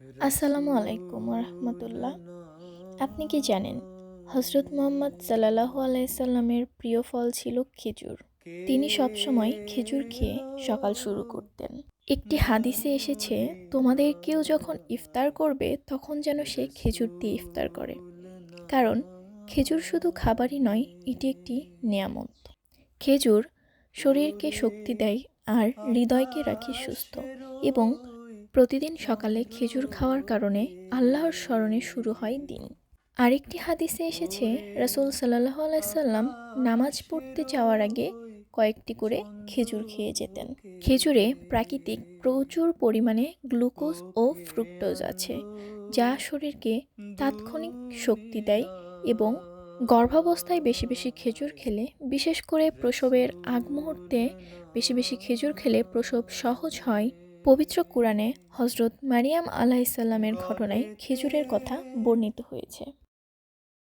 আসসালামু আলাইকুম রহমতুল্লাহ। আপনি কি জানেন হজরত মুহাম্মদ সাল্লাল্লাহু আলাইহি সাল্লামের প্রিয় ফল ছিল খেজুর। তিনি সবসময় খেজুর খেয়ে সকাল শুরু করতেন। একটি হাদিসে এসেছে, তোমাদের কেউ যখন ইফতার করবে তখন যেন সে খেজুর দিয়ে ইফতার করে, কারণ খেজুর শুধু খাবারই নয়, এটি একটি নেয়ামত। খেজুর শরীরকে শক্তি দেয় আর হৃদয়কে রাখে সুস্থ, এবং প্রতিদিন সকালে খেজুর খাওয়ার কারণে আল্লাহর স্মরণে শুরু হয় দিন। আরেকটি হাদিসে এসেছে, রাসূল সাল্লাল্লাহু আলাইহি সাল্লাম নামাজ পড়তে যাওয়ার আগে কয়েকটি করে খেজুর খেয়ে যেতেন। খেজুরে প্রাকৃতিক প্রচুর পরিমাণে গ্লুকোজ ও ফ্রুক্টোজ আছে, যা শরীরকে তাৎক্ষণিক শক্তি দেয়, এবং গর্ভাবস্থায় বেশি বেশি খেজুর খেলে, বিশেষ করে প্রসবের আগ মুহূর্তে বেশি বেশি খেজুর খেলে প্রসব সহজ হয়। পবিত্র কুরআনে হজরত মারিয়াম আলাইহিসসালামের ঘটনায় খেজুরের কথা বর্ণিত হয়েছে।